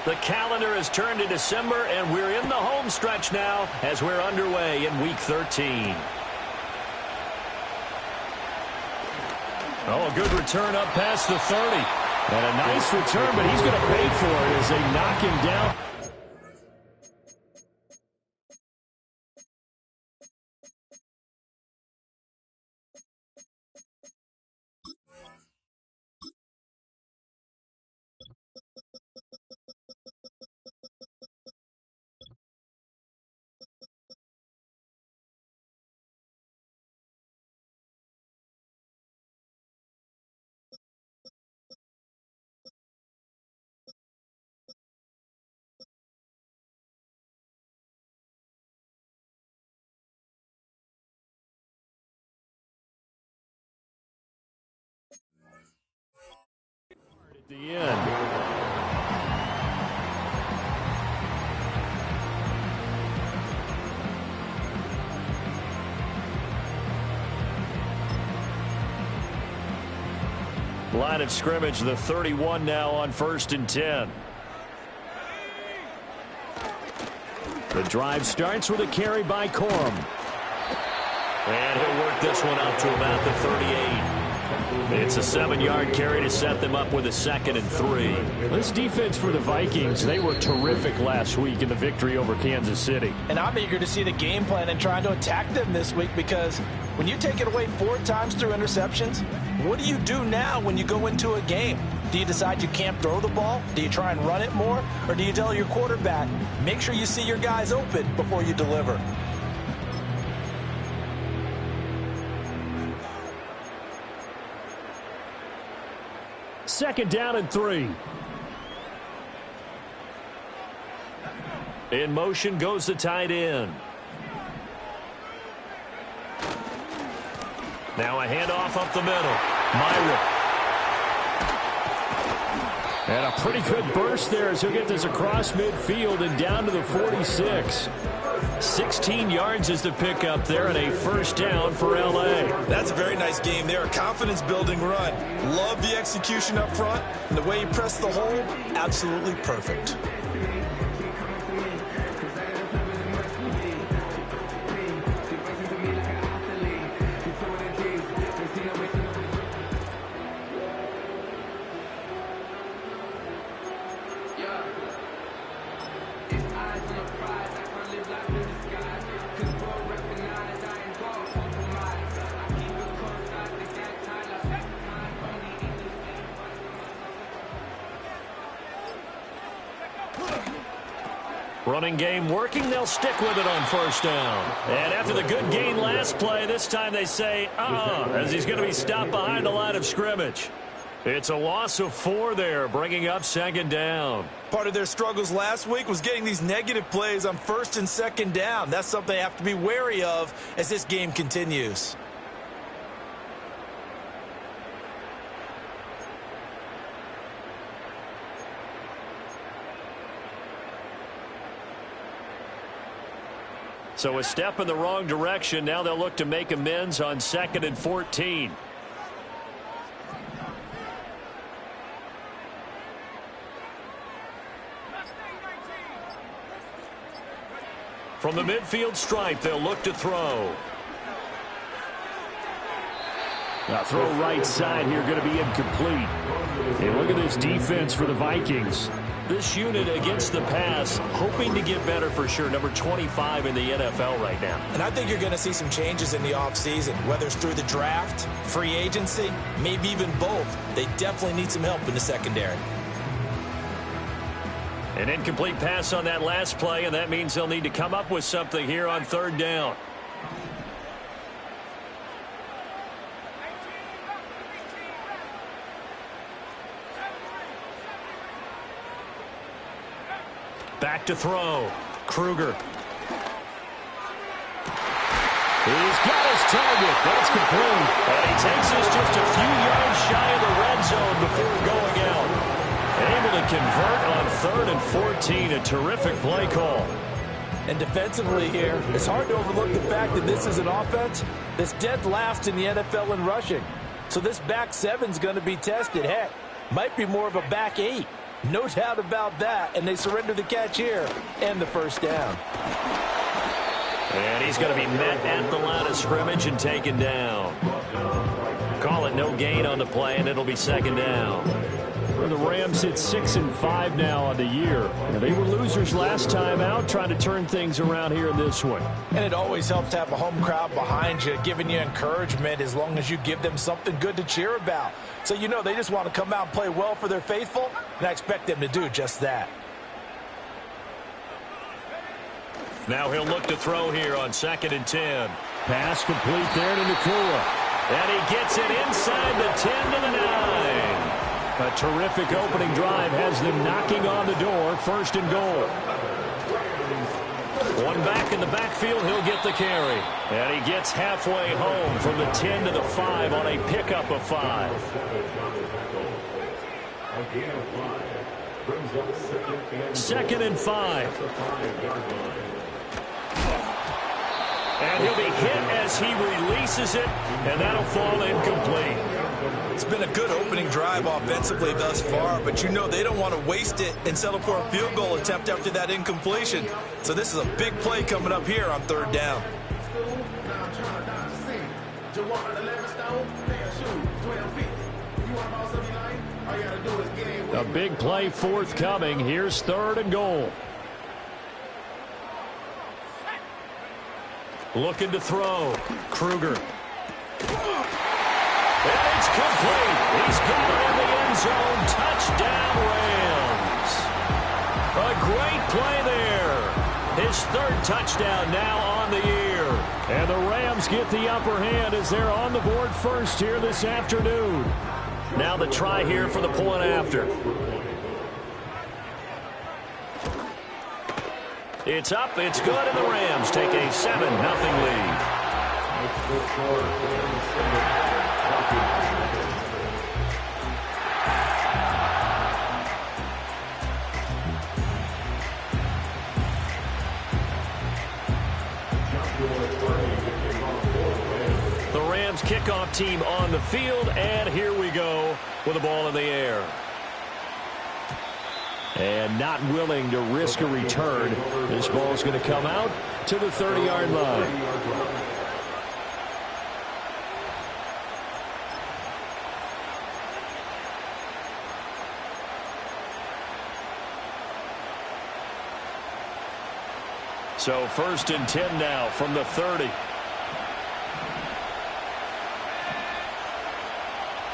The calendar has turned to December, and we're in the home stretch now as we're underway in Week 13. Oh, a good return up past the 30. And a nice return, but he's going to pay for it as they knock him down. At the end. Line of scrimmage, the 31 now on 1st and 10. The drive starts with a carry by Corum. And he'll work this one out to about the 38. It's a 7-yard carry to set them up with a 2nd and 3. This defense for the Vikings, they were terrific last week in the victory over Kansas City. And I'm eager to see the game plan and trying to attack them this week, because when you take it away 4 times through interceptions, what do you do now when you go into a game? Do you decide you can't throw the ball? Do you try and run it more? Or do you tell your quarterback, make sure you see your guys open before you deliver? Second down and 3. In motion goes the tight end. Now a handoff up the middle. Myra. And a pretty good burst there as he'll get this across midfield and down to the 46. 16 yards is the pickup there, and a first down for L.A. That's a very nice game there. A confidence-building run. Love the execution up front, and the way he pressed the hole, absolutely perfect. Running game working, they'll stick with it on first down. And after the good gain last play, this time they say, as he's going to be stopped behind the line of scrimmage. It's a loss of 4 there, bringing up 2nd down. Part of their struggles last week was getting these negative plays on 1st and 2nd down. That's something they have to be wary of as this game continues. So a step in the wrong direction. Now they'll look to make amends on 2nd and 14. From the midfield stripe, they'll look to throw. Now throw right side here, going to be incomplete. And look at this defense for the Vikings. This unit against the pass, hoping to get better for sure. Number 25 in the NFL right now. And I think you're going to see some changes in the offseason, whether it's through the draft, free agency, maybe even both. They definitely need some help in the secondary. An incomplete pass on that last play, and that means they'll need to come up with something here on 3rd down. Back to throw. Kruger. He's got his target. That's complete. And he takes us just a few yards shy of the red zone before going out. Able to convert on 3rd and 14. A terrific play call. And defensively here, it's hard to overlook the fact that this is an offense that's dead last in the NFL in rushing. So this back 7's going to be tested. Heck, might be more of a back 8. No doubt about that, and they surrender the catch here and the first down. And he's going to be met at the line of scrimmage and taken down. Call it no gain on the play, and it'll be second down. Well, the Rams hit 6-5 now on the year. They were losers last time out, trying to turn things around here in this one. And it always helps to have a home crowd behind you, giving you encouragement as long as you give them something good to cheer about. So you know they just want to come out and play well for their faithful, and I expect them to do just that. Now he'll look to throw here on 2nd and 10. Pass complete there to Nakua. And he gets it inside the 10 to the 9. A terrific opening drive has them knocking on the door. 1st and goal. One back in the backfield, he'll get the carry. And he gets halfway home from the 10 to the 5 on a pickup of 5. 2nd and 5. And he'll be hit as he releases it, and that'll fall incomplete. It's been a good opening drive offensively thus far, but you know they don't want to waste it and settle for a field goal attempt after that incompletion. So this is a big play coming up here on 3rd down. A big play forthcoming. Here's 3rd and goal. Looking to throw. Kruger. And it's complete. He's got it in the end zone. Touchdown, Rams. A great play there. His 3rd touchdown now on the year. And the Rams get the upper hand as they're on the board first here this afternoon. Now the try here for the point after. It's up, it's good, and the Rams take a 7-0 lead. The Rams kickoff team on the field, and here we go with the ball in the air. And not willing to risk a return. This ball is going to come out to the 30-yard line. So 1st and 10 now from the 30.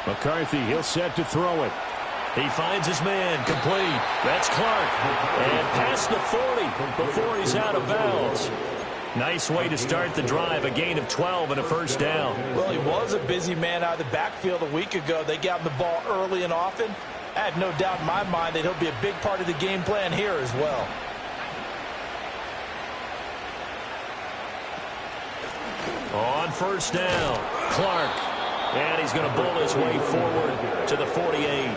McCarthy, he'll set to throw it. He finds his man, complete. That's Clark. And past the 40 before he's out of bounds. Nice way to start the drive, a gain of 12 and a 1st down. Well, he was a busy man out of the backfield a week ago. They got him the ball early and often. I have no doubt in my mind that he'll be a big part of the game plan here as well. On 1st down, Clark. And he's going to bull his way forward to the 48.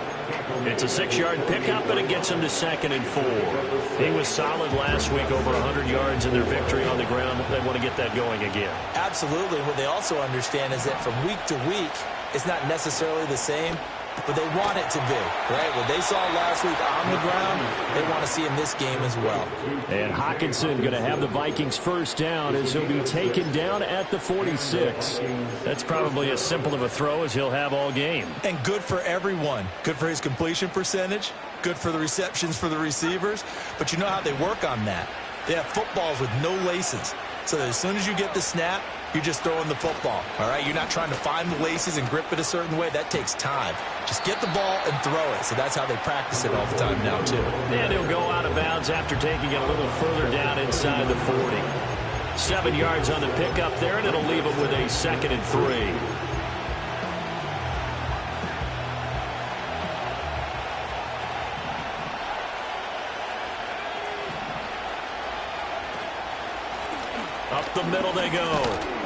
It's a 6-yard pickup, and it gets him to 2nd and 4. He was solid last week, over 100 yards in their victory on the ground. They want to get that going again. Absolutely. What they also understand is that from week to week, it's not necessarily the same, but they want it to be, right? What they saw last week on the ground, they want to see in this game as well. And Hockenson going to have the Vikings 1st down as he'll be taken down at the 46. That's probably as simple of a throw as he'll have all game. And good for everyone. Good for his completion percentage. Good for the receptions for the receivers. But you know how they work on that. They have footballs with no laces. So that as soon as you get the snap, you're just throwing the football, all right? You're not trying to find the laces and grip it a certain way. That takes time. Just get the ball and throw it. So that's how they practice it all the time now, too. And he'll go out of bounds after taking it a little further down inside the 40. 7 yards on the pickup there, and it'll leave him with a 2nd and 3. Up the middle they go.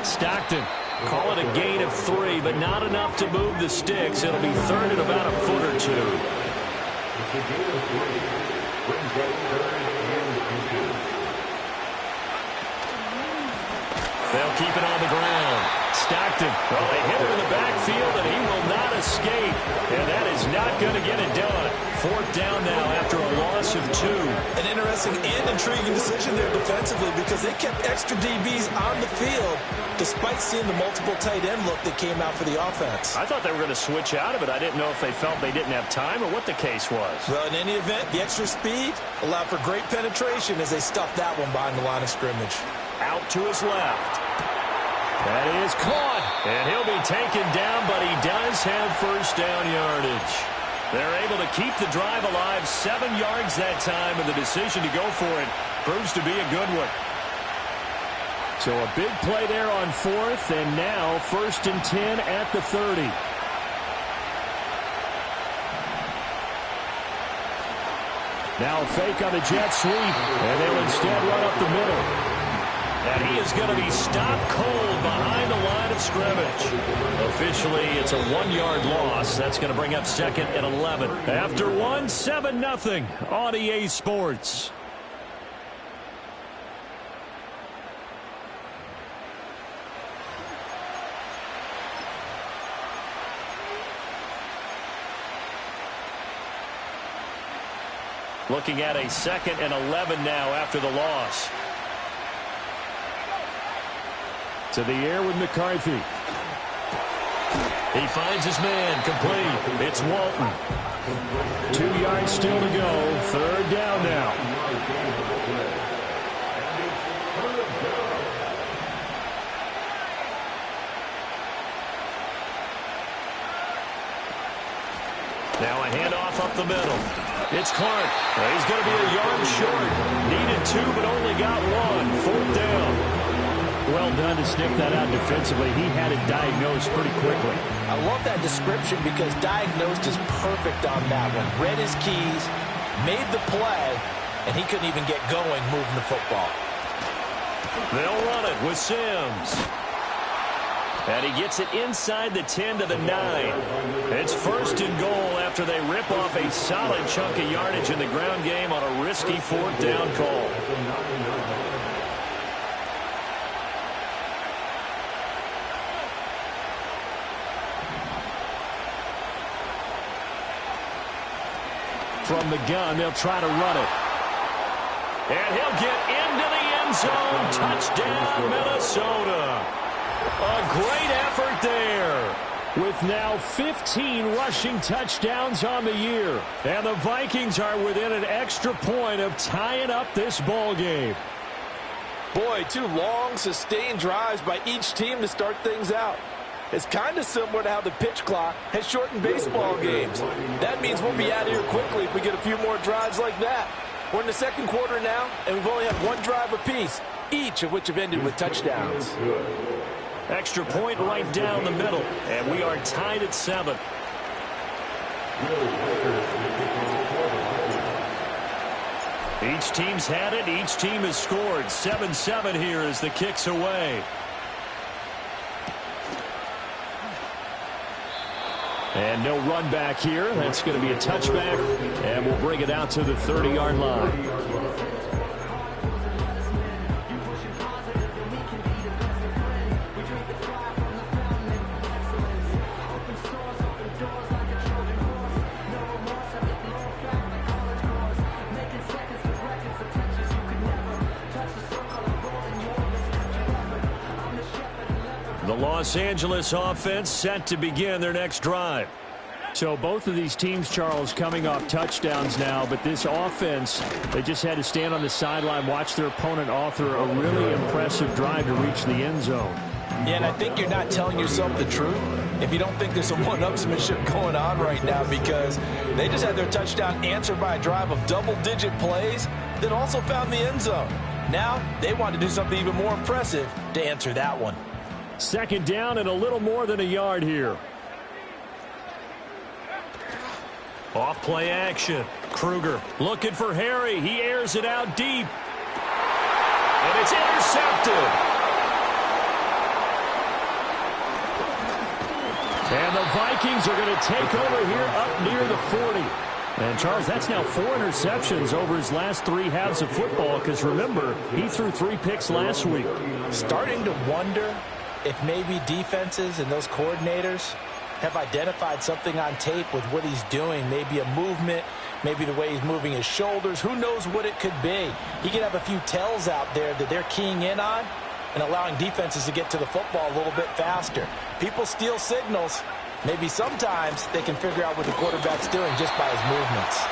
Stockton, call it a gain of 3, but not enough to move the sticks. It'll be 3rd and about a foot or 2. They'll keep it on the ground. Stockton, well, they hit him in the backfield, and he will not escape. And that is not going to get it done. 4th down now after a loss of 2. An interesting and intriguing decision there defensively because they kept extra DBs on the field despite seeing the multiple tight end look that came out for the offense. I thought they were going to switch out of it. I didn't know if they felt they didn't have time or what the case was. Well, in any event, the extra speed allowed for great penetration as they stuffed that one behind the line of scrimmage. Out to his left. That is caught. And he'll be taken down, but he does have first down yardage. They're able to keep the drive alive, 7 yards that time, and the decision to go for it proves to be a good one. So a big play there on 4th, and now 1st and 10 at the 30. Now a fake on the jet sweep, and they'll instead run up the middle. And he is going to be stopped cold behind the line of scrimmage. Officially, it's a 1-yard loss. That's going to bring up 2nd and 11. After 1, 7-0 on EA Sports. Looking at a 2nd and 11 now after the loss. To the air with McCarthy. He finds his man, complete. It's Walton. 2 yards still to go. 3rd down now. Now a handoff up the middle. It's Clark. He's going to be a yard short. Needed 2, but only got 1. 4th down. Well done to sniff that out defensively. He had it diagnosed pretty quickly. I love that description because diagnosed is perfect on that one. Read his keys, made the play, and he couldn't even get going moving the football. They'll run it with Sims. And he gets it inside the 10 to the 9. It's 1st and goal after they rip off a solid chunk of yardage in the ground game on a risky 4th down call. From the gun, they'll try to run it. And he'll get into the end zone. Touchdown, Minnesota. A great effort there. With now 15 rushing touchdowns on the year. And the Vikings are within an extra point of tying up this ball game. Boy, 2 long, sustained drives by each team to start things out. It's kind of similar to how the pitch clock has shortened baseball games. That means we'll be out of here quickly if we get a few more drives like that. We're in the 2nd quarter now, and we've only had 1 drive apiece, each of which have ended with touchdowns. Extra point right down the middle, and we are tied at 7. Each team's had it. Each team has scored. 7-7 here as the kick's away. And no run back here. That's going to be a touchback, and we'll bring it out to the 30-yard line. The Los Angeles offense set to begin their next drive. So both of these teams, Charles, coming off touchdowns now, but this offense, they just had to stand on the sideline, watch their opponent author a really impressive drive to reach the end zone. Yeah, and I think you're not telling yourself the truth if you don't think there's some one-upsmanship going on right now, because they just had their touchdown answered by a drive of double-digit plays that also found the end zone. Now they want to do something even more impressive to answer that one. 2nd down and a little more than a yard here. Off play action. Kruger looking for Harry. He airs it out deep. And it's intercepted. And the Vikings are going to take over here up near the 40. And, Charles, that's now 4 interceptions over his last 3 halves of football, because, remember, he threw 3 picks last week. Starting to wonder if maybe defenses and those coordinators have identified something on tape with what he's doing. Maybe a movement, maybe the way he's moving his shoulders. Who knows what it could be? He could have a few tells out there that they're keying in on and allowing defenses to get to the football a little bit faster. People steal signals. Maybe sometimes they can figure out what the quarterback's doing just by his movements.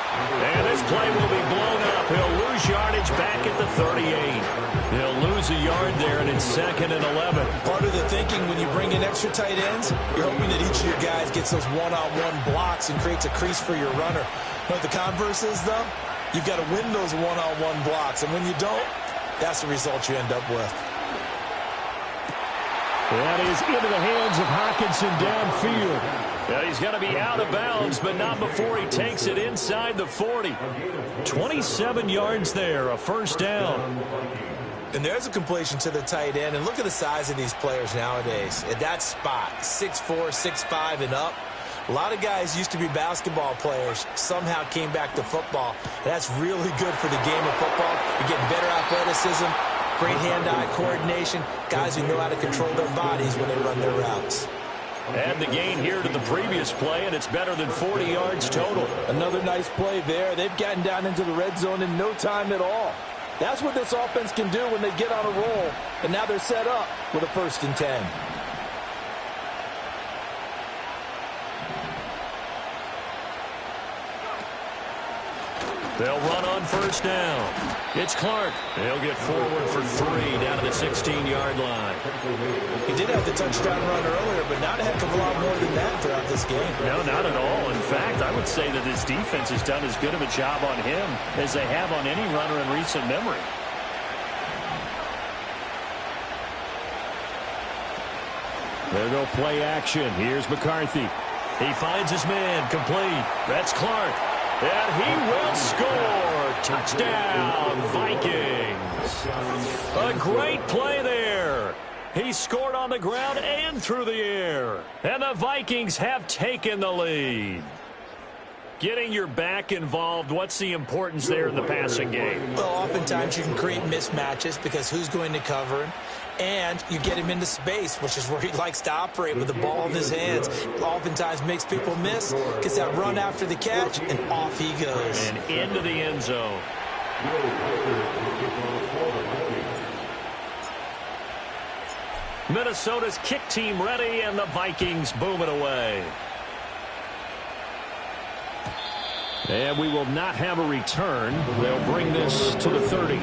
And this play will be blown up. He'll lose yardage back at the 38. He'll lose a yard there, and it's 2nd and 11. Part of the thinking when you bring in extra tight ends, you're hoping that each of your guys gets those one-on-one blocks and creates a crease for your runner. What the converse is, though, you've got to win those one-on-one blocks, and when you don't, that's the result you end up with. That is into the hands of Hockenson downfield. Yeah, he's going to be out of bounds, but not before he takes it inside the 40. 27 yards there, a first down. And there's a completion to the tight end. And look at the size of these players nowadays. At that spot, 6'4", 6'5", and up. A lot of guys used to be basketball players, somehow came back to football. And that's really good for the game of football. You're getting better athleticism, great hand-eye coordination, guys who know how to control their bodies when they run their routes. And the gain here to the previous play, and it's better than 40 yards total. Another nice play there. They've gotten down into the red zone in no time at all. That's what this offense can do when they get on a roll. And now they're set up with a 1st and 10. They'll run on first down. It's Clark. He'll get forward for 3 down to the 16-yard line. He did have the touchdown run earlier, but not a heck of a lot more than that throughout this game. No, not at all. In fact, I would say that this defense has done as good of a job on him as they have on any runner in recent memory. There go play action. Here's McCarthy. He finds his man, complete. That's Clark. And he will score. Touchdown, Vikings. A great play there. He scored on the ground and through the air. And the Vikings have taken the lead. Getting your back involved, what's the importance there in the passing game? Well, oftentimes you can create mismatches because who's going to cover him? And you get him into space, which is where he likes to operate with the ball in his hands. Oftentimes makes people miss, gets that run after the catch, and off he goes. And into the end zone. Minnesota's kick team ready, and the Vikings boom it away. And we will not have a return. They'll bring this to the 30.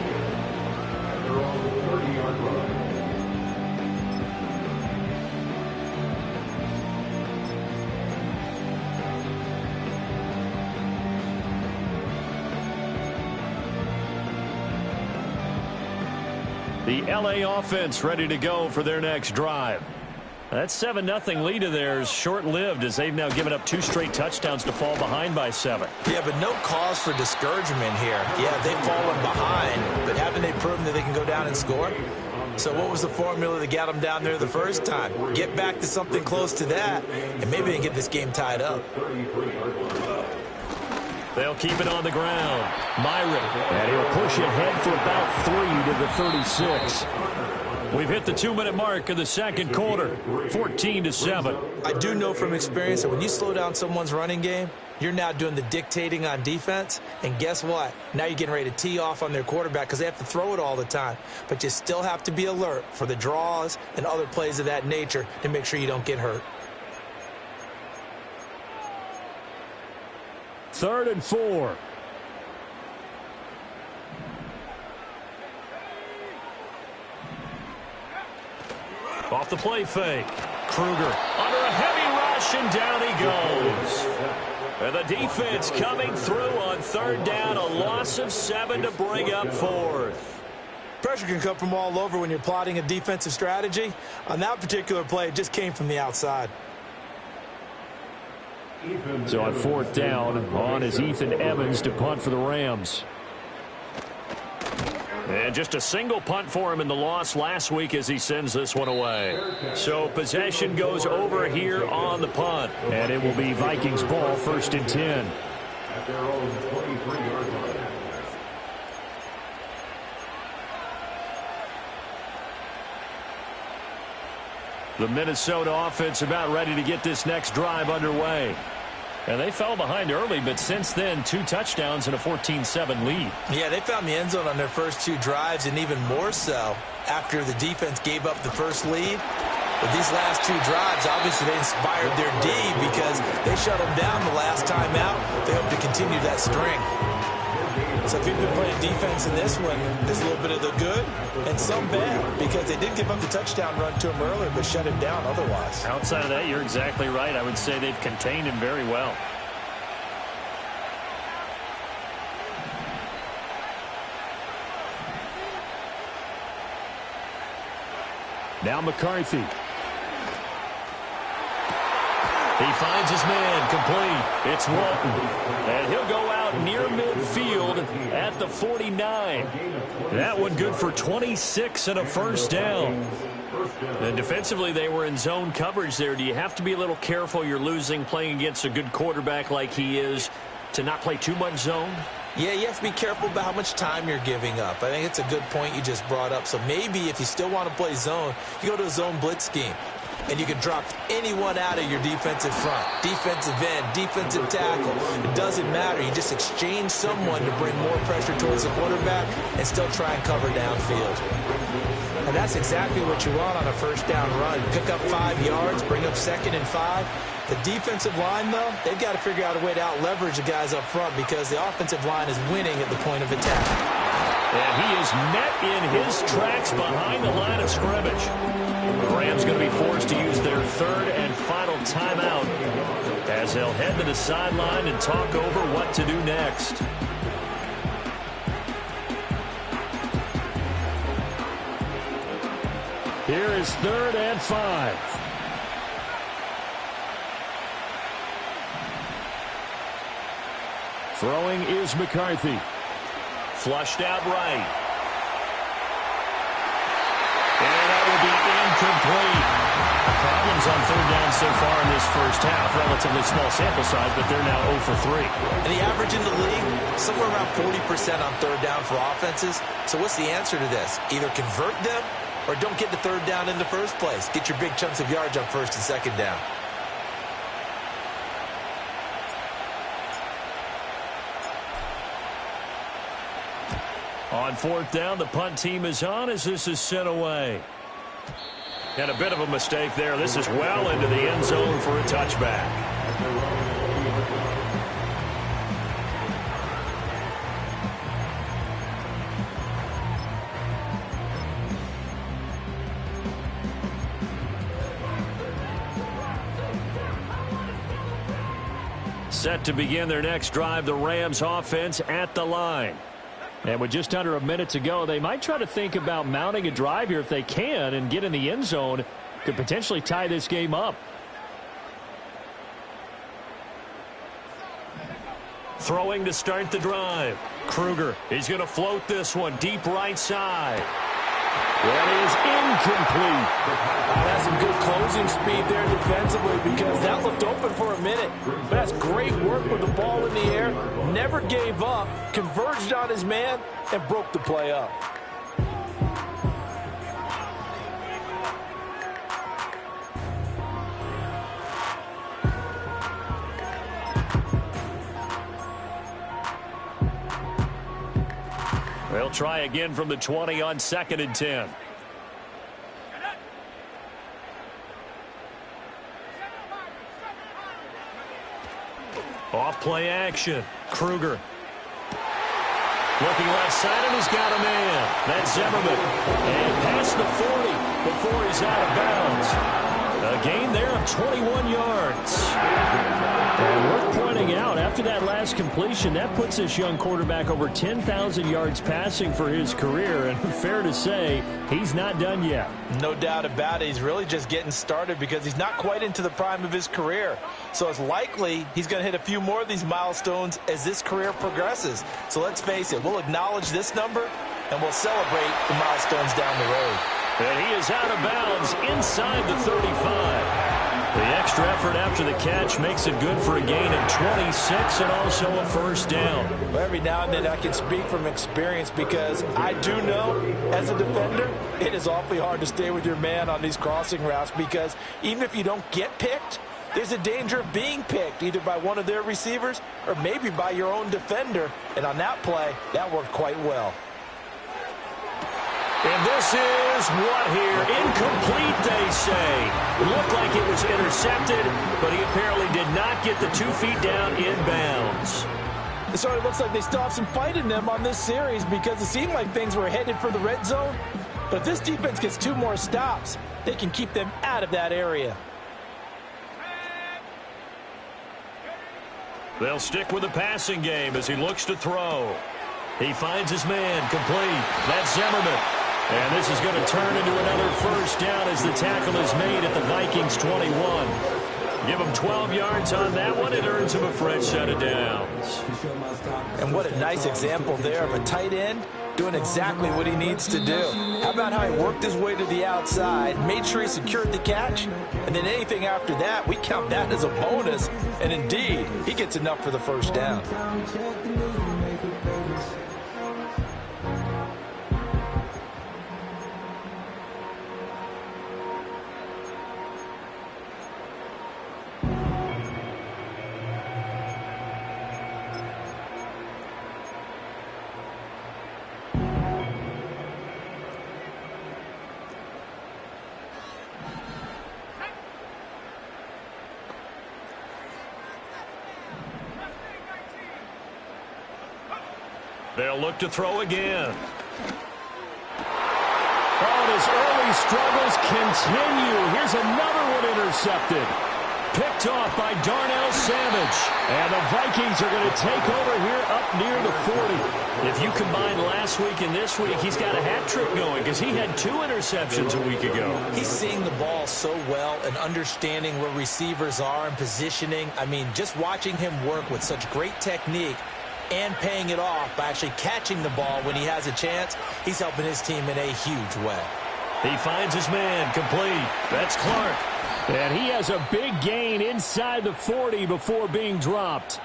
The L.A. offense ready to go for their next drive. That 7-0 lead of theirs short-lived as they've now given up 2 straight touchdowns to fall behind by 7. Yeah, but no cause for discouragement here. Yeah, they've fallen behind, but haven't they proven that they can go down and score? So what was the formula that got them down there the first time? Get back to something close to that, and maybe they can get this game tied up. They'll keep it on the ground. Myrick. And he'll push ahead for about 3 to the 36. We've hit the 2-minute mark of the second quarter. 14-7. I do know from experience that when you slow down someone's running game, you're now doing the dictating on defense. And guess what? Now you're getting ready to tee off on their quarterback because they have to throw it all the time. But you still have to be alert for the draws and other plays of that nature to make sure you don't get hurt. 3rd and 4. Off the play fake. Kruger under a heavy rush, and down he goes. And the defense coming through on 3rd down. A loss of 7 to bring up 4th. Pressure can come from all over when you're plotting a defensive strategy. On that particular play, it just came from the outside. So on 4th down, on is Ethan Evans to punt for the Rams. And just a single punt for him in the loss last week as he sends this one away. So possession goes over here on the punt. And it will be Vikings ball, 1st and 10. At their own 23-yard line. The Minnesota offense about ready to get this next drive underway. And they fell behind early, but since then, 2 touchdowns and a 14-7 lead. Yeah, they found the end zone on their first 2 drives, and even more so after the defense gave up the first lead. But these last 2 drives, obviously they inspired their D because they shut them down the last time out. They hope to continue that string. So if you've been playing defense in this one, there's a little bit of the good and some bad because they did give up the touchdown run to him earlier but shut him down otherwise. Outside of that, you're exactly right. I would say they've contained him very well. Now McCarthy. He finds his man, complete. It's Walton. And he'll go out near midfield at the 49. That one good for 26 and a first down. And defensively, they were in zone coverage there. Do you have to be a little careful? You're losing playing against a good quarterback like he is to not play too much zone? Yeah, you have to be careful about how much time you're giving up. I think it's a good point you just brought up. So maybe if you still want to play zone, you go to a zone blitz scheme. And you can drop anyone out of your defensive front. Defensive end, defensive tackle. It doesn't matter. You just exchange someone to bring more pressure towards the quarterback and still try and cover downfield. And that's exactly what you want on a first down run. Pick up 5 yards, bring up 2nd and 5. The defensive line, though, they've got to figure out a way to out-leverage the guys up front because the offensive line is winning at the point of attack. And he is met in his tracks behind the line of scrimmage. The Rams going to be forced to use their 3rd and final timeout as they'll head to the sideline and talk over what to do next. Here is 3rd and 5. Throwing is McCarthy. Flushed out right. And that will be incomplete. Problems on 3rd down so far in this first half. Relatively small sample size, but they're now 0 for 3. And the average in the league, somewhere around 40% on 3rd down for offenses. So what's the answer to this? Either convert them or don't get the 3rd down in the first place. Get your big chunks of yards on 1st and 2nd down. On 4th down, the punt team is on as this is sent away. And a bit of a mistake there. This is well into the end zone for a touchback. Set to begin their next drive, the Rams offense at the line. And with just under a minute to go, they might try to think about mounting a drive here if they can and get in the end zone. Could potentially tie this game up. Throwing to start the drive. Kruger, he's going to float this one deep right side. That is incomplete. That's some good closing speed there defensively because that looked open for a minute. But that's great work with the ball in the air. Never gave up, converged on his man, and broke the play up. They'll try again from the 20 on 2nd and 10. Off play action. Kruger. Looking left side, and he's got a man. That's Zimmerman. And past the 40 before he's out of bounds. A gain there of 21 yards. And worth pointing out, after that last completion, that puts this young quarterback over 10,000 yards passing for his career. And fair to say, he's not done yet. No doubt about it. He's really just getting started because he's not quite into the prime of his career. So it's likely he's going to hit a few more of these milestones as this career progresses. So let's face it, we'll acknowledge this number and we'll celebrate the milestones down the road. And he is out of bounds inside the 35. The extra effort after the catch makes it good for a gain of 26 and also a first down. Well, every now and then I can speak from experience because I do know as a defender it is awfully hard to stay with your man on these crossing routes because even if you don't get picked, there's a danger of being picked either by one of their receivers or maybe by your own defender. And on that play, that worked quite well. And this is what here? Incomplete, they say. Looked like it was intercepted, but he apparently did not get the 2 feet down in bounds. So it looks like they still have some fight in them on this series because it seemed like things were headed for the red zone. But if this defense gets 2 more stops, they can keep them out of that area. They'll stick with the passing game as he looks to throw. He finds his man complete. That's Zimmerman. And this is going to turn into another first down as the tackle is made at the Vikings 21. Give him 12 yards on that one. It earns him a fresh set of downs. And what a nice example there of a tight end doing exactly what he needs to do. How about how he worked his way to the outside, made sure he secured the catch, and then anything after that, we count that as a bonus. And indeed, he gets enough for the first down. They'll look to throw again. Oh, and his early struggles continue. Here's another one intercepted. Picked off by Darnell Savage. And the Vikings are going to take over here up near the 40. If you combine last week and this week, he's got a hat trick going because he had 2 interceptions a week ago. He's seeing the ball so well and understanding where receivers are and positioning. I mean, just watching him work with such great technique and paying it off by actually catching the ball when he has a chance, he's helping his team in a huge way. He finds his man complete. That's Clark. And he has a big gain inside the 40 before being dropped.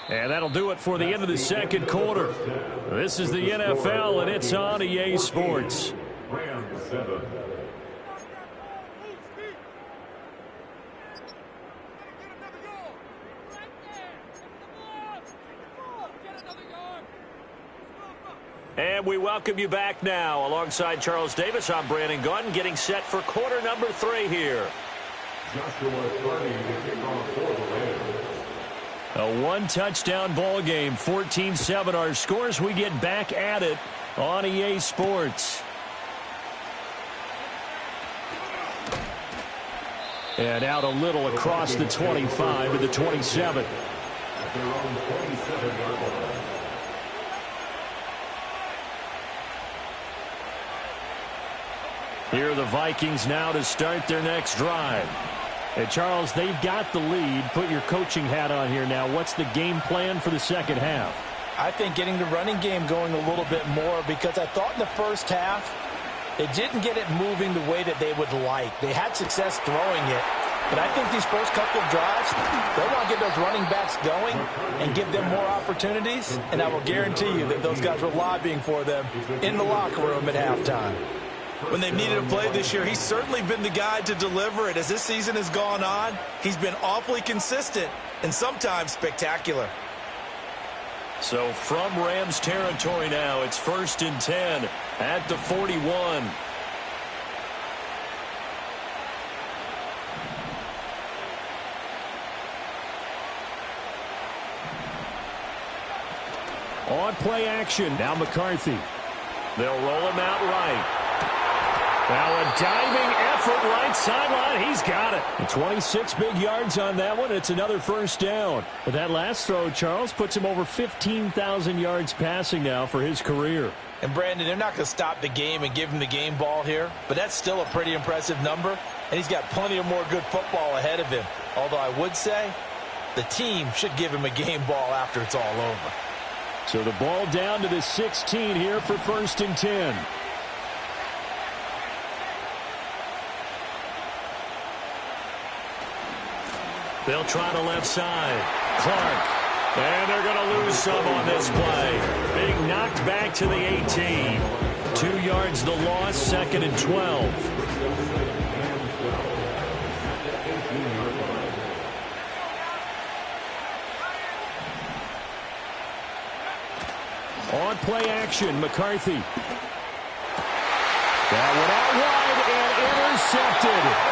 And that'll do it for the end of the second quarter. This is the NFL, and it's on EA Sports. Rams 7. And we welcome you back now. Alongside Charles Davis, I'm Brandon Gunn, getting set for quarter number 3 here. Joshua starting to kick off for the Rams. A 1-touchdown ball game, 14-7 our scores. We get back at it on EA Sports. And out a little across the 25 to the 27. At their own 27-yard line. Here are the Vikings now to start their next drive. Hey, Charles, they've got the lead. Put your coaching hat on here now. What's the game plan for the second half? I think getting the running game going a little bit more because I thought in the first half they didn't get it moving the way that they would like. They had success throwing it, but I think these first couple of drives, they want to get those running backs going and give them more opportunities, and I will guarantee you that those guys were lobbying for them in the locker room at halftime. When they've needed a play this year, he's certainly been the guy to deliver it. As this season has gone on, he's been awfully consistent and sometimes spectacular. So from Rams territory now, it's 1st and 10 at the 41. On play action, now McCarthy. They'll roll him out right. Now a diving effort right sideline. He's got it. 26 big yards on that one. It's another first down. But that last throw, Charles, puts him over 15,000 yards passing now for his career. And Brandon, they're not going to stop the game and give him the game ball here, but that's still a pretty impressive number, and he's got plenty of more good football ahead of him. Although I would say the team should give him a game ball after it's all over. So the ball down to the 16 here for 1st and 10. They'll try the left side. Clark. And they're going to lose some on this play. Being knocked back to the 18. 2 yards the loss, 2nd and 12. On play action, McCarthy. That went out wide and intercepted.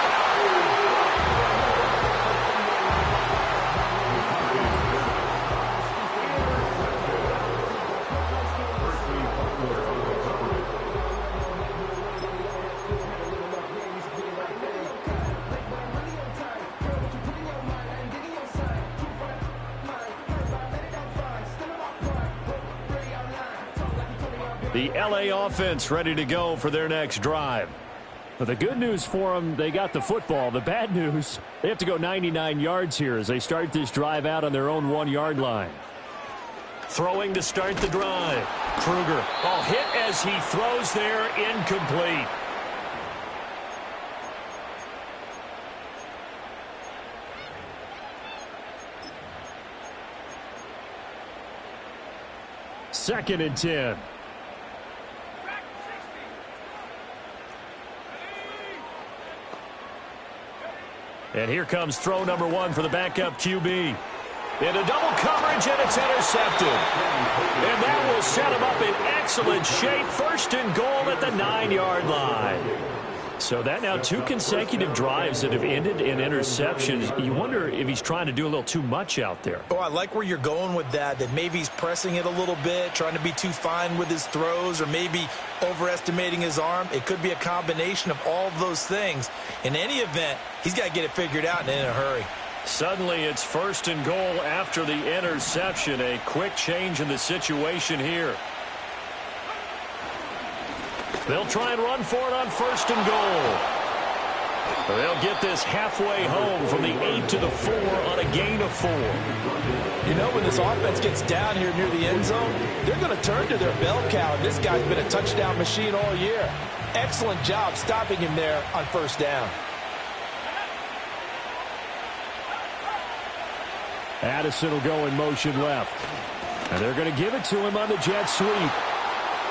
The LA offense ready to go for their next drive. But the good news for them, they got the football. The bad news, they have to go 99 yards here as they start this drive out on their own 1-yard line. Throwing to start the drive. Kruger. Oh, hit as he throws there, incomplete. Second and 10. And here comes throw number 1 for the backup QB. Into double coverage, and it's intercepted. And that will set him up in excellent shape. 1st and goal at the 9-yard line. So that now 2 consecutive drives that have ended in interceptions. You wonder if he's trying to do a little too much out there. Oh, I like where you're going with that maybe he's pressing it a little bit, trying to be too fine with his throws, or maybe overestimating his arm. It could be a combination of all of those things. In any event, he's got to get it figured out and in a hurry. Suddenly it's 1st and goal after the interception. A quick change in the situation here. They'll try and run for it on 1st and goal. They'll get this halfway home from the 8 to the 4 on a gain of 4. You know, when this offense gets down here near the end zone, they're going to turn to their bell cow. And this guy's been a touchdown machine all year. Excellent job stopping him there on 1st down. Addison will go in motion left. And they're going to give it to him on the jet sweep.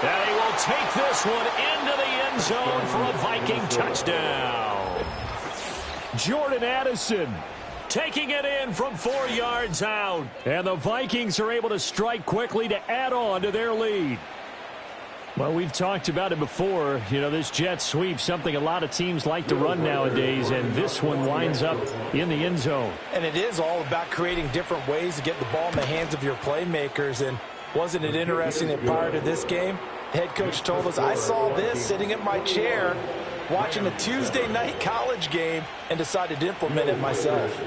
And he will take this one into the end zone for a Viking touchdown. Jordan Addison taking it in from 4 yards out. And the Vikings are able to strike quickly to add on to their lead. Well, we've talked about it before. You know, this jet sweep, something a lot of teams like to run nowadays, and this one winds up in the end zone. And it is all about creating different ways to get the ball in the hands of your playmakers. And wasn't it interesting that prior to this game, the head coach told us, I saw this sitting in my chair watching a Tuesday night college game and decided to implement it myself.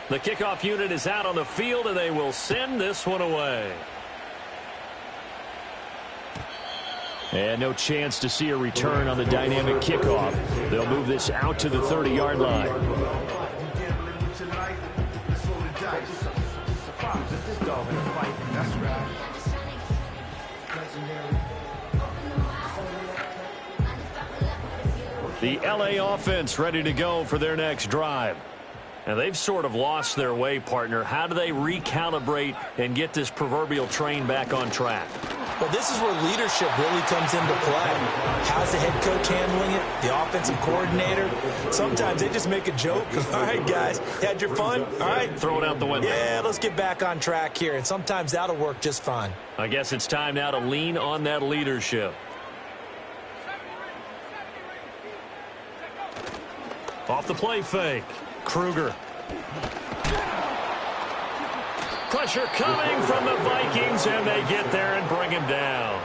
The kickoff unit is out on the field, and they will send this one away. And no chance to see a return on the dynamic kickoff. They'll move this out to the 30-yard line. The LA offense ready to go for their next drive. And they've sort of lost their way, partner. How do they recalibrate and get this proverbial train back on track? Well, this is where leadership really comes into play. How's the head coach handling it? The offensive coordinator? Sometimes they just make a joke. All right, guys, had your fun? All right. Throw it out the window. Yeah, let's get back on track here. And sometimes that'll work just fine. I guess it's time now to lean on that leadership. Off the play fake. Kruger. Pressure coming from the Vikings, and they get there and bring him down.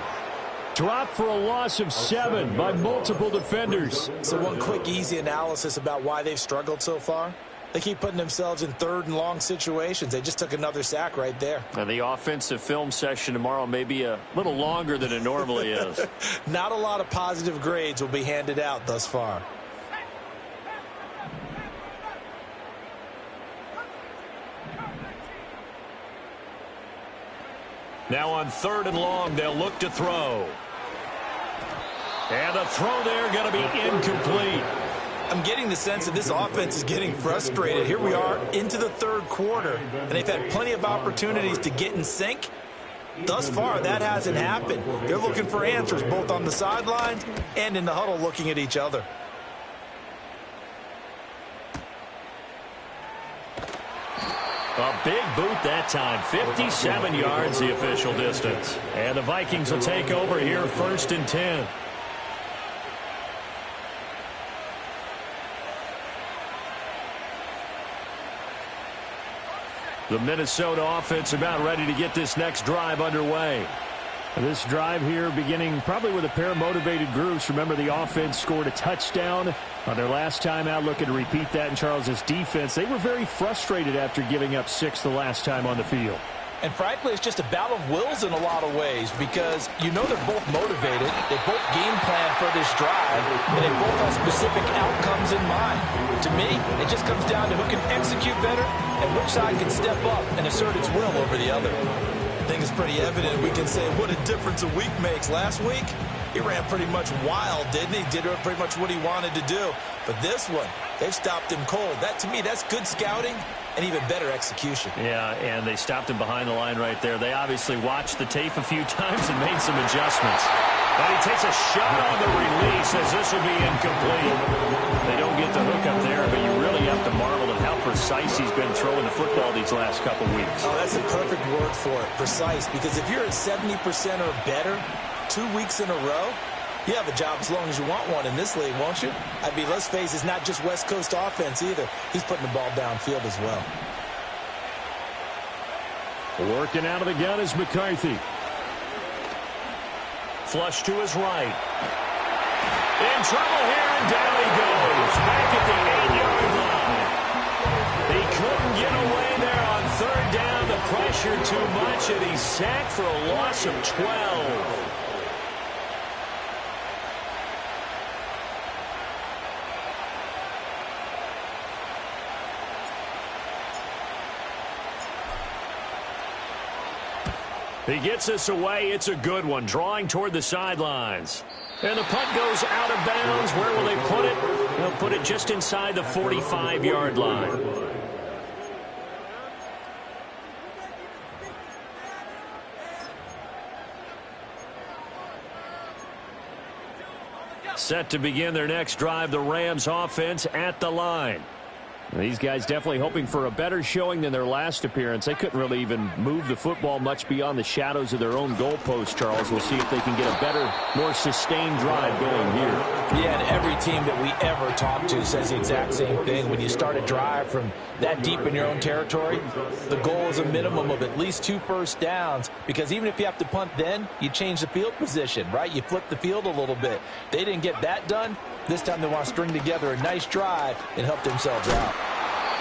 Dropped for a loss of 7 by multiple defenders. So one quick, easy analysis about why they've struggled so far. They keep putting themselves in 3rd and long situations. They just took another sack right there. And the offensive film session tomorrow may be a little longer than it normally is. Not a lot of positive grades will be handed out thus far. Now on 3rd and long, they'll look to throw. And the the throw there going to be incomplete. I'm getting the sense that this offense is getting frustrated. Here we are into the third quarter, and they've had plenty of opportunities to get in sync. Thus far, that hasn't happened. They're looking for answers both on the sidelines and in the huddle looking at each other. A big boot that time. 57 yards the official distance. And the Vikings will take over here 1st and 10. The Minnesota offense about ready to get this next drive underway. This drive here beginning probably with a pair of motivated groups. Remember, the offense scored a touchdown on their last time out, looking to repeat that in Charles' defense. They were very frustrated after giving up 6 the last time on the field. And frankly, it's just a battle of wills in a lot of ways because you know they're both motivated. They both game plan for this drive, and they both have specific outcomes in mind. To me, it just comes down to who can execute better and which side can step up and assert its will over the other. I think it's pretty evident we can say what a difference a week makes. Last week, he ran pretty much wild, didn't he? Did pretty much what he wanted to do. But this one, they've stopped him cold. That, to me, that's good scouting and even better execution. Yeah, and they stopped him behind the line right there. They obviously watched the tape a few times and made some adjustments. And he takes a shot on the release as this will be incomplete. They don't get the hook up there, but you really have to marvel at how precise he's been throwing the football these last couple weeks. Oh, that's a perfect word for it, precise. Because if you're at 70% or better 2 weeks in a row, you have a job as long as you want one in this league, won't you? I mean, let's face it, it's not just West Coast offense either. He's putting the ball downfield as well. Working out of the gun is McCarthy. Flush to his right. In trouble here, and down he goes. Back at the 8-yard line. He couldn't get away there on 3rd down. The pressure too much, and he's sacked for a loss of 12. He gets this away. It's a good one. Drawing toward the sidelines. And the punt goes out of bounds. Where will they put it? They'll put it just inside the 45-yard line. Set to begin their next drive, the Rams offense at the line. These guys definitely hoping for a better showing than their last appearance. They couldn't really even move the football much beyond the shadows of their own goalpost, Charles. We'll see if they can get a better, more sustained drive going here. Yeah, and every team that we ever talk to says the exact same thing. When you start a drive from that deep in your own territory, the goal is a minimum of at least 2 first downs, because even if you have to punt then, you change the field position, right? You flip the field a little bit. They didn't get that done. This time they want to string together a nice drive and help themselves out.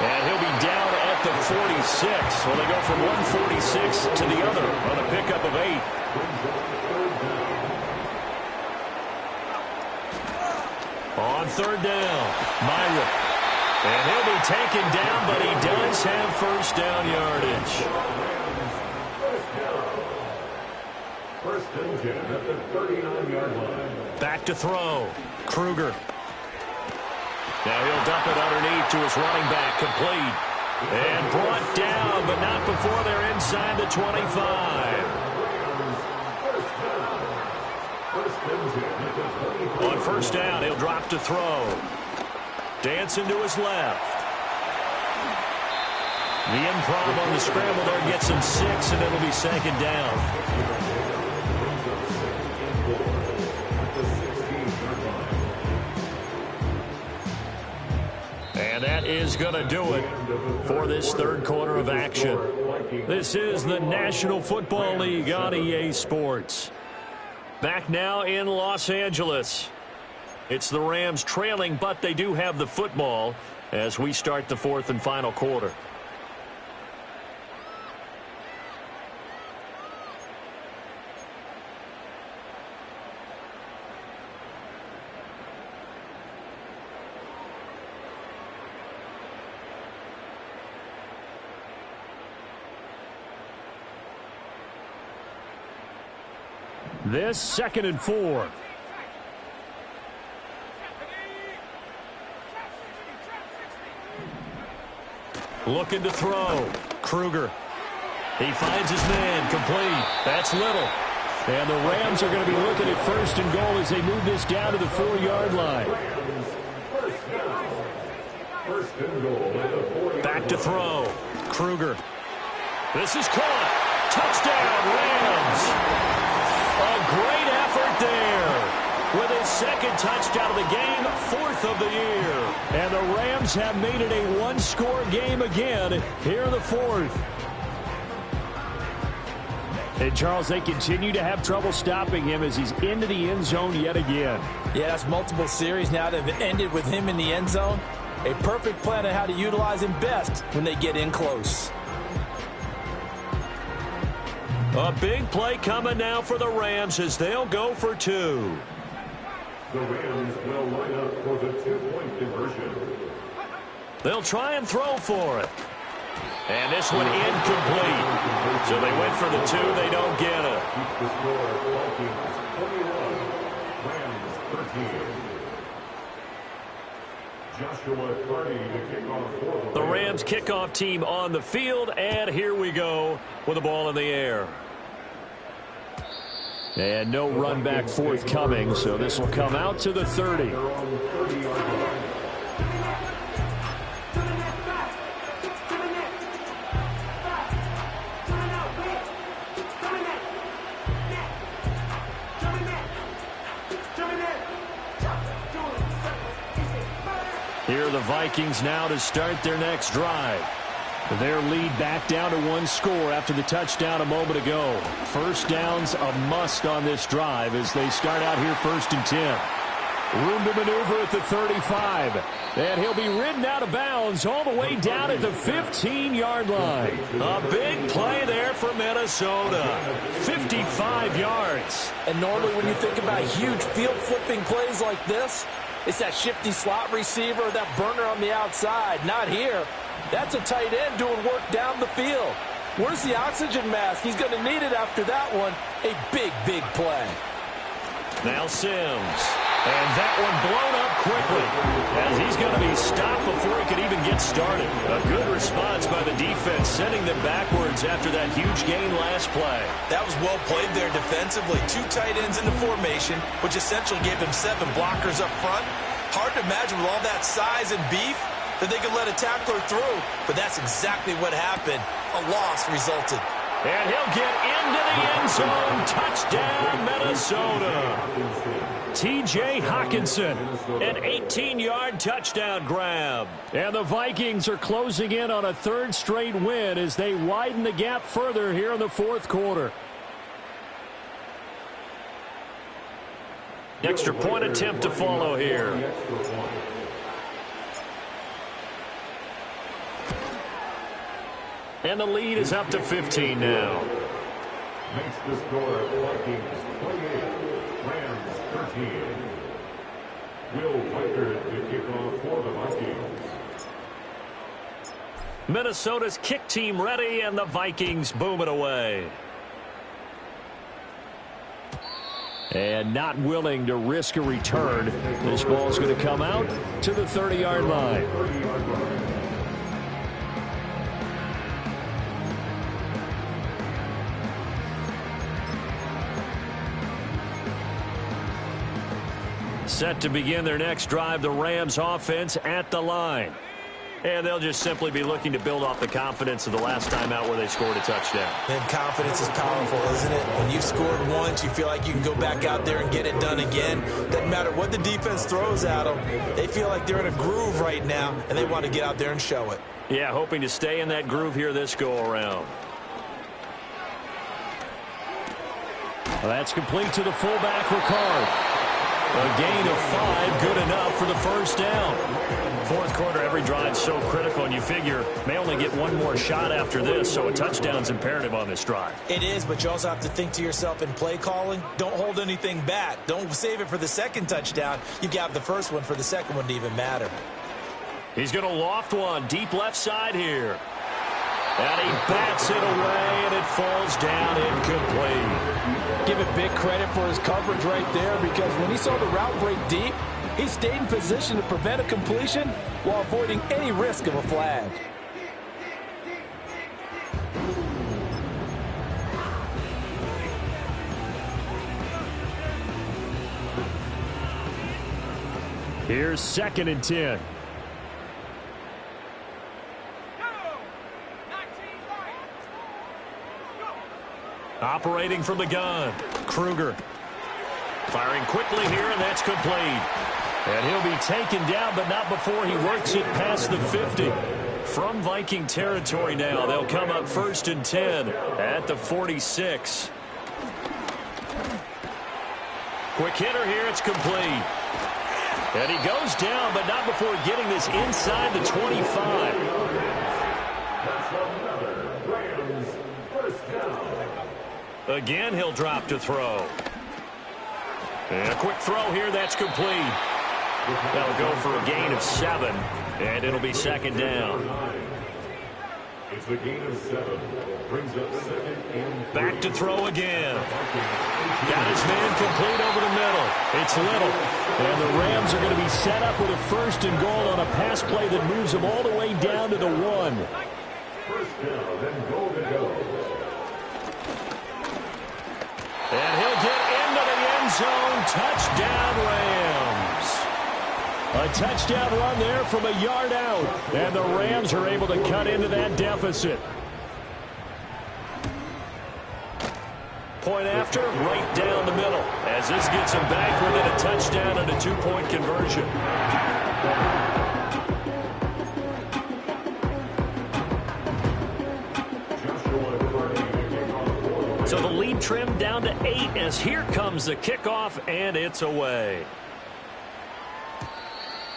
And he'll be down at the 46. Well, they go from 146 to the other on a pickup of 8. On 3rd down, Myron. And he'll be taken down, but he does have first down yardage. First and 10 at the 39-yard line. Back to throw. Kruger. Now he'll dump it underneath to his running back, complete. And brought down, but not before they're inside the 25. On 1st down, he'll drop to throw. Dancing to his left. The improv on the scramble there gets him 6, and it'll be 2nd down. And that is going to do it for this 3rd quarter of action. This is the National Football League on EA Sports. Back now in Los Angeles. It's the Rams trailing, but they do have the football as we start the 4th and final quarter. This 2nd and 4. Looking to throw. Kruger. He finds his man. Complete. That's Little. And the Rams are going to be looking at first and goal as they move this down to the 4-yard line. Back to throw. Kruger. This is caught. Touchdown, Rams. A great effort there. With his second touchdown of the game, 4th of the year. And the Rams have made it a one-score game again here in the 4th. And, Charles, they continue to have trouble stopping him as he's into the end zone yet again. Yeah, that's multiple series now that have ended with him in the end zone. A perfect plan on how to utilize him best when they get in close. A big play coming now for the Rams as they'll go for 2. The Rams will line up for the 2-point conversion. They'll try and throw for it. And this one incomplete. So they went for the 2. They don't get it. The score, Vikings 21, Rams 13. Joshua Carney to kick off for the Rams kickoff team on the field. And here we go with the ball in the air. And no run back forthcoming, so this will come out to the 30. Here are the Vikings now to start their next drive. Their lead back down to 1 score after the touchdown a moment ago. First down's a must on this drive as they start out here 1st and 10. Room to maneuver at the 35. And he'll be ridden out of bounds all the way down at the 15-yard line. A big play there for Minnesota. 55 yards. And normally when you think about huge field-flipping plays like this, it's that shifty slot receiver, that burner on the outside. Not here. That's a tight end doing work down the field. Where's the oxygen mask? He's going to need it after that one. A big, big play. Now Sims. And that one blown up quickly as he's going to be stopped before he could even get started. A good response by the defense, sending them backwards after that huge gain last play. That was well played there defensively. 2 tight ends in the formation, which essentially gave them 7 blockers up front. Hard to imagine with all that size and beef that they could let a tackler through, but that's exactly what happened. A loss resulted. And he'll get into the end zone. Touchdown, Minnesota. T.J. Hawkinson, an 18-yard touchdown grab. And the Vikings are closing in on a 3rd straight win as they widen the gap further here in the 4th quarter. Extra point attempt to follow here. And the lead is up to 15 now. Makes the score Vikings 28, Rams 13. Will Weicker to kick off for the Vikings. Minnesota's kick team ready, and the Vikings boom it away. And not willing to risk a return. This ball's going to come out to the 30-yard line. Set to begin their next drive, the Rams offense at the line. And they'll just simply be looking to build off the confidence of the last time out where they scored a touchdown. And confidence is powerful, isn't it? When you've scored once, you feel like you can go back out there and get it done again. Doesn't matter what the defense throws at them. They feel like they're in a groove right now, and they want to get out there and show it. Yeah, hoping to stay in that groove here this go-around. Well, that's complete to the fullback, Ricard. A gain of 5, good enough for the first down. 4th quarter, every drive so critical, and you figure may only get one more shot after this, so a touchdown's imperative on this drive. It is, but you also have to think to yourself in play calling, don't hold anything back. Don't save it for the second touchdown. You've got the first one for the second one to even matter. He's going to loft one, deep left side here. And he bats it away, and it falls down incomplete. Give it big credit for his coverage right there, because when he saw the route break deep, he stayed in position to prevent a completion while avoiding any risk of a flag. Here's 2nd and 10. Operating from the gun, Kruger. Firing quickly here, and that's complete. And he'll be taken down, but not before he works it past the 50. From Viking territory now, they'll come up 1st and 10 at the 46. Quick hitter here, it's complete. And he goes down, but not before getting this inside the 25. Again, he'll drop to throw. And a quick throw here, that's complete. That'll go for a gain of 7, and it'll be 2nd down. It's a gain of 7. Brings up 2nd and 3. Back to throw again. Got his man complete over the middle. It's Little. And the Rams are going to be set up with a 1st and goal on a pass play that moves them all the way down to the 1. 1st down, then goal to go. And he'll get into the end zone. Touchdown, Rams. A touchdown run there from a yard out. And the Rams are able to cut into that deficit. Point after, right down the middle. As this gets him back within a touchdown and a 2-point conversion. So the lead trimmed down to 8 as here comes the kickoff, and it's away.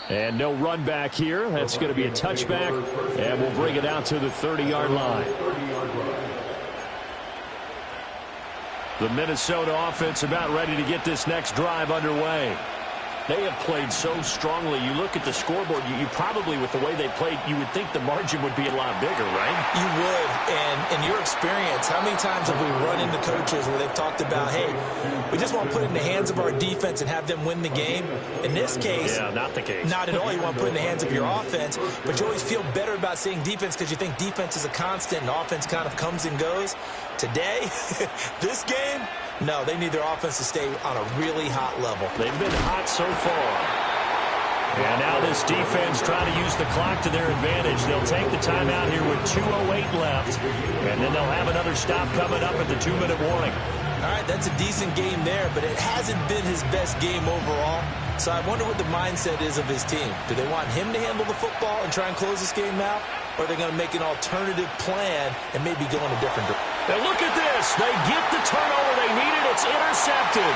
And no run back here. That's going to be a touchback, and we'll bring it out to the 30-yard line. The Minnesota offense about ready to get this next drive underway. They have played so strongly. You look at the scoreboard, you probably, with the way they played, you would think the margin would be a lot bigger, right? You would. And in your experience, how many times have we run into coaches where they've talked about, hey, we just want to put it in the hands of our defense and have them win the game? In this case, yeah, not the case. Not at all. You want to put it in the hands of your offense, but you always feel better about saying defense because you think defense is a constant and offense kind of comes and goes. Today, this game, no, they need their offense to stay on a really hot level. They've been hot so far. And now this defense trying to use the clock to their advantage. They'll take the timeout here with 2:08 left, and then they'll have another stop coming up at the 2-minute warning. All right, that's a decent game there, but it hasn't been his best game overall. So I wonder what the mindset is of his team. Do they want him to handle the football and try and close this game out? Or are they going to make an alternative plan and maybe go in a different direction? Now look at this. They get the turnover they needed. It's intercepted.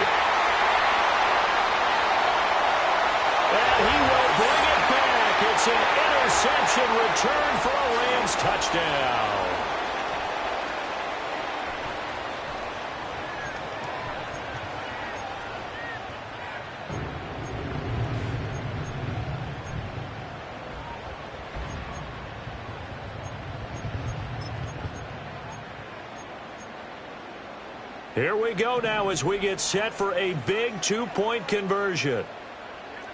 And he will bring it back. It's an interception return for a Rams touchdown. Here we go now as we get set for a big 2-point conversion.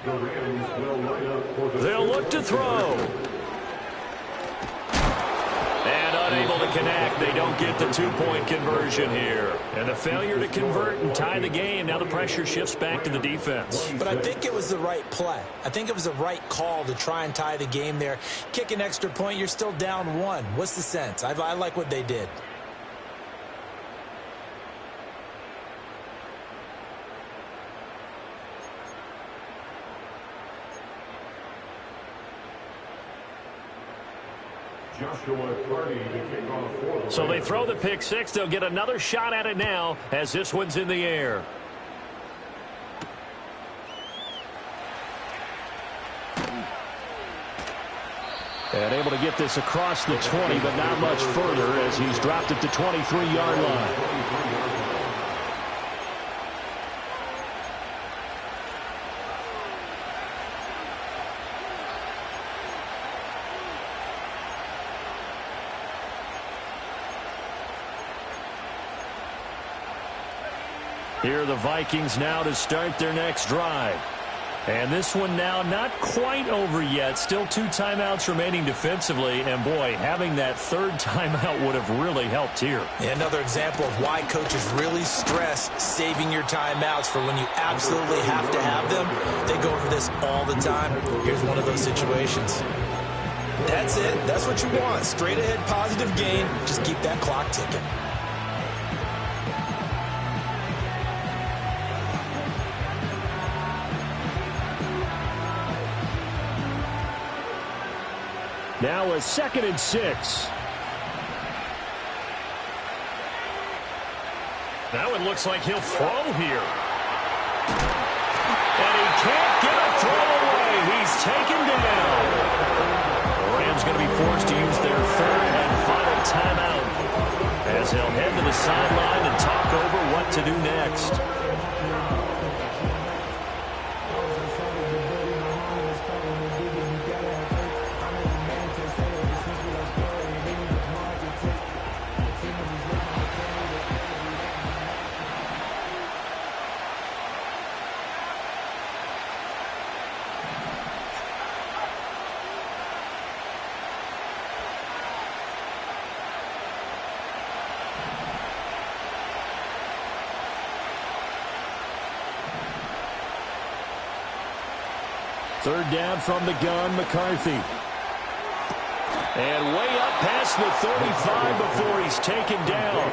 They'll look to throw. And unable to connect. They don't get the 2-point conversion here. And the failure to convert and tie the game. Now the pressure shifts back to the defense. But I think it was the right play. I think it was the right call to try and tie the game there. Kick an extra point, you're still down 1. What's the sense? I like what they did. So they throw the pick 6. They'll get another shot at it now as this one's in the air. And able to get this across the 20, but not much further as he's dropped it to 23-yard line. Here are the Vikings now to start their next drive. And this one now not quite over yet. Still 2 timeouts remaining defensively. And, boy, having that 3rd timeout would have really helped here. Another example of why coaches really stress saving your timeouts for when you absolutely have to have them. They go over this all the time. Here's one of those situations. That's it. That's what you want. Straight ahead positive gain. Just keep that clock ticking. Now a 2nd and 6. Now it looks like he'll throw here. And he can't get a throw away. He's taken down. The Rams going to be forced to use their 3rd and final timeout as they'll head to the sideline and talk over what to do next. Third down from the gun, McCarthy. And way up past the 35 before he's taken down.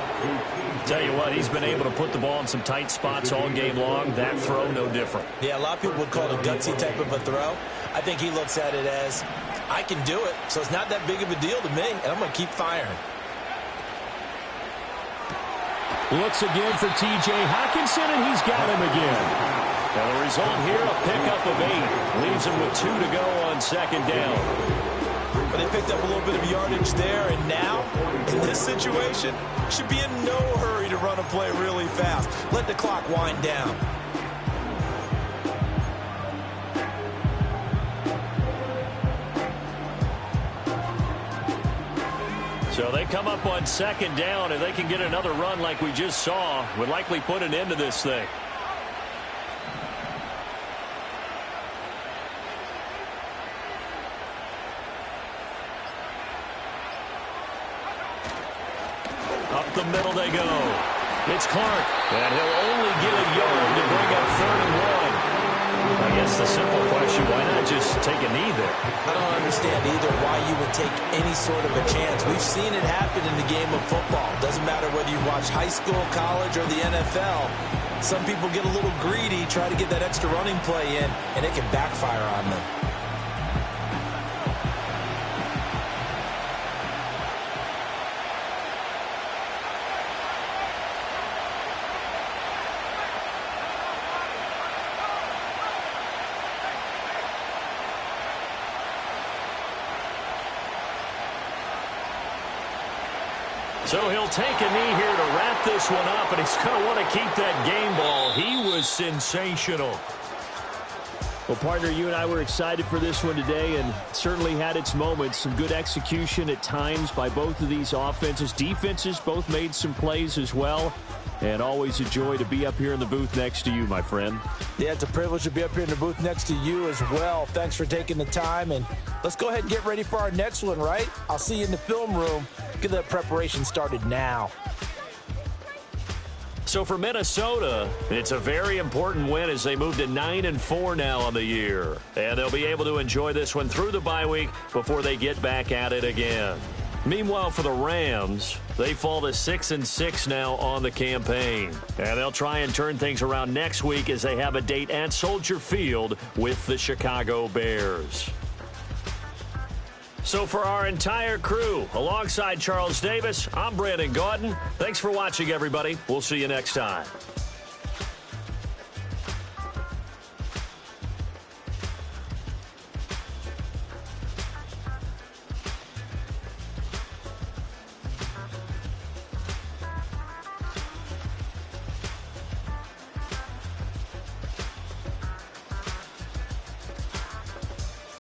Tell you what, he's been able to put the ball in some tight spots all game long. That throw, no different. Yeah, a lot of people would call it a gutsy type of a throw. I think he looks at it as, I can do it, so it's not that big of a deal to me, and I'm going to keep firing. Looks again for T.J. Hockenson, and he's got him again. And the result here, a pickup of 8. Leaves him with 2 to go on 2nd down. But they picked up a little bit of yardage there, and now, in this situation, should be in no hurry to run a play really fast. Let the clock wind down. So they come up on 2nd down, and they can get another run like we just saw. Would likely put an end to this thing. Up the middle they go. It's Clark. And he'll only get a yard to bring up 3rd and 1. I guess the simple question, why not just take a knee there? I don't understand either why you would take any sort of a chance. We've seen it happen in the game of football. Doesn't matter whether you watch high school, college, or the NFL. Some people get a little greedy, try to get that extra running play in, and it can backfire on them. So he'll take a knee here to wrap this one up, and he's going to want to keep that game ball. He was sensational. Well, partner, you and I were excited for this one today, and certainly had its moments. Some good execution at times by both of these offenses. Defenses both made some plays as well. And always a joy to be up here in the booth next to you, my friend. Yeah, it's a privilege to be up here in the booth next to you as well. Thanks for taking the time, and let's go ahead and get ready for our next one, right? I'll see you in the film room. Get that preparation started now. So for Minnesota, it's a very important win as they move to 9-4 now on the year. And they'll be able to enjoy this one through the bye week before they get back at it again. Meanwhile, for the Rams, they fall to 6-6 now on the campaign. And they'll try and turn things around next week as they have a date at Soldier Field with the Chicago Bears. So for our entire crew, alongside Charles Davis, I'm Brandon Gaudin. Thanks for watching, everybody. We'll see you next time.